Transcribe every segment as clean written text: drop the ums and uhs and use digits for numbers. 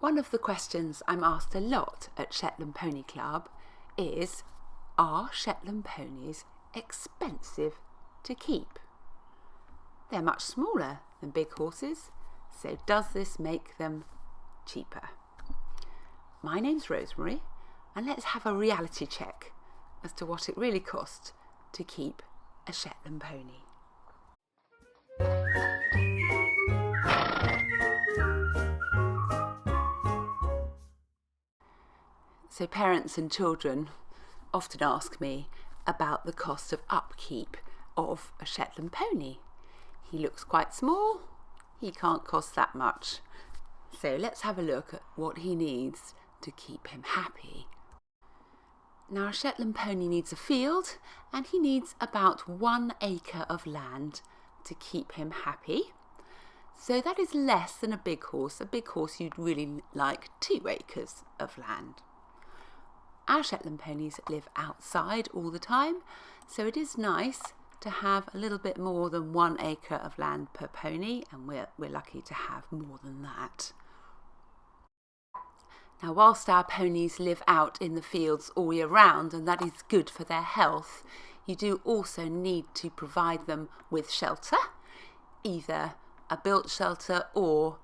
One of the questions I'm asked a lot at Shetland Pony Club is, are Shetland ponies expensive to keep? They're much smaller than big horses, so does this make them cheaper? My name's Rosemary, and let's have a reality check as to what it really costs to keep a Shetland pony. So parents and children often ask me about the cost of upkeep of a Shetland pony. He looks quite small, he can't cost that much. So let's have a look at what he needs to keep him happy. Now a Shetland pony needs a field, and he needs about 1 acre of land to keep him happy. So that is less than a big horse. A big horse you'd really like 2 acres of land. Our Shetland ponies live outside all the time, so it is nice to have a little bit more than 1 acre of land per pony, and we're lucky to have more than that. Now, whilst our ponies live out in the fields all year round, and that is good for their health, you do also need to provide them with shelter, either a built shelter, or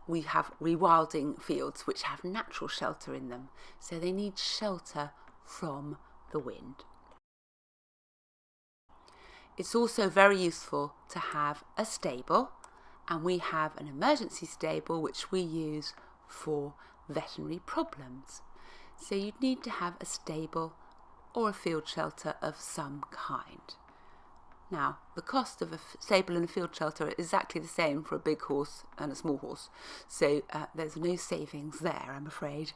we have rewilding fields which have natural shelter in them, so they need shelter from the wind. It's also very useful to have a stable, and we have an emergency stable which we use for veterinary problems. So you'd need to have a stable or a field shelter of some kind. Now, the cost of a stable and a field shelter is exactly the same for a big horse and a small horse, so there's no savings there, I'm afraid.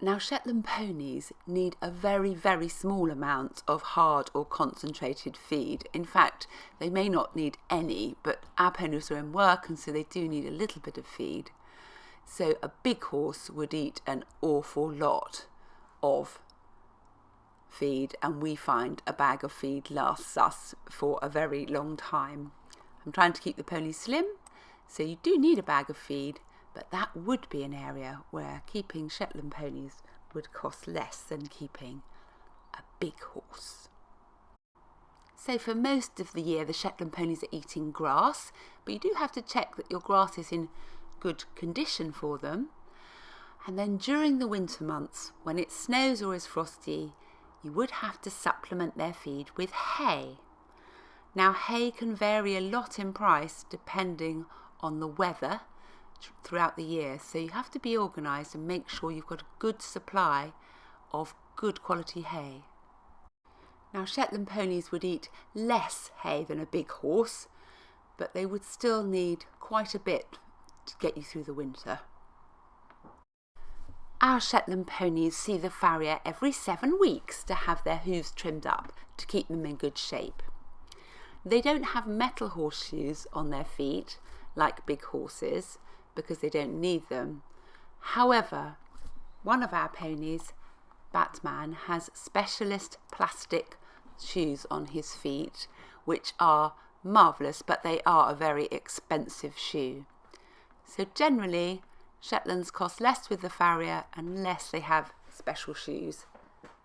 Now, Shetland ponies need a very, very small amount of hard or concentrated feed. In fact, they may not need any, but our ponies are in work, and so they do need a little bit of feed. So a big horse would eat an awful lot of feed, and we find a bag of feed lasts us for a very long time. I'm trying to keep the ponies slim, so you do need a bag of feed, but that would be an area where keeping Shetland ponies would cost less than keeping a big horse. So for most of the year the Shetland ponies are eating grass, but you do have to check that your grass is in good condition for them. And then during the winter months, when it snows or is frosty, you would have to supplement their feed with hay. Now, hay can vary a lot in price depending on the weather throughout the year, so you have to be organised and make sure you've got a good supply of good quality hay. Now, Shetland ponies would eat less hay than a big horse, but they would still need quite a bit to get you through the winter. Our Shetland ponies see the farrier every 7 weeks to have their hooves trimmed up to keep them in good shape. They don't have metal horseshoes on their feet like big horses because they don't need them. However, one of our ponies, Batman, has specialist plastic shoes on his feet which are marvellous, but they are a very expensive shoe. So generally Shetlands cost less with the farrier unless they have special shoes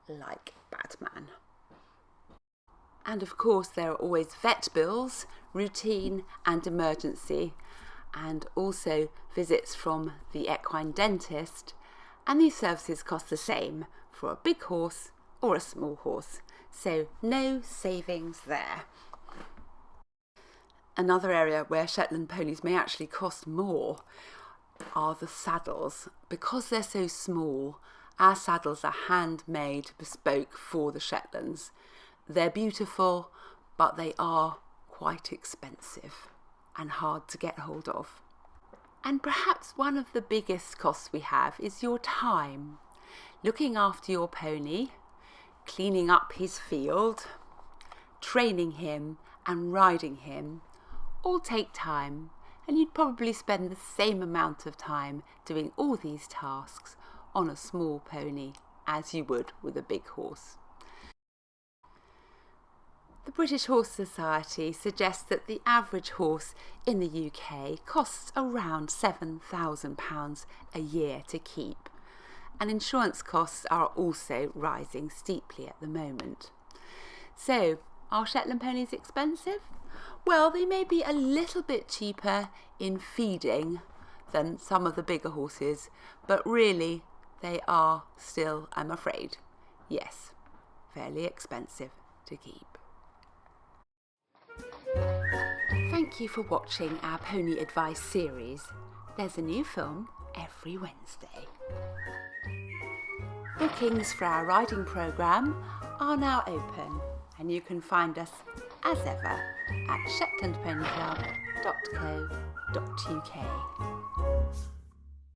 like Batman. And of course there are always vet bills, routine and emergency, and also visits from the equine dentist, and these services cost the same for a big horse or a small horse, so no savings there. Another area where Shetland ponies may actually cost more are the saddles. Because they're so small, our saddles are handmade, bespoke for the Shetlands. They're beautiful, but they are quite expensive and hard to get hold of. And perhaps one of the biggest costs we have is your time. Looking after your pony, cleaning up his field, training him and riding him all take time, and you'd probably spend the same amount of time doing all these tasks on a small pony as you would with a big horse. The British Horse Society suggests that the average horse in the UK costs around £7,000 a year to keep, and insurance costs are also rising steeply at the moment. So, are Shetland ponies expensive? Well, they may be a little bit cheaper in feeding than some of the bigger horses, but really they are still, I'm afraid, yes, fairly expensive to keep. Thank you for watching our Pony Advice series. There's a new film every Wednesday. Bookings for our riding programme are now open, and you can find us as ever at shetlandponyclub.co.uk.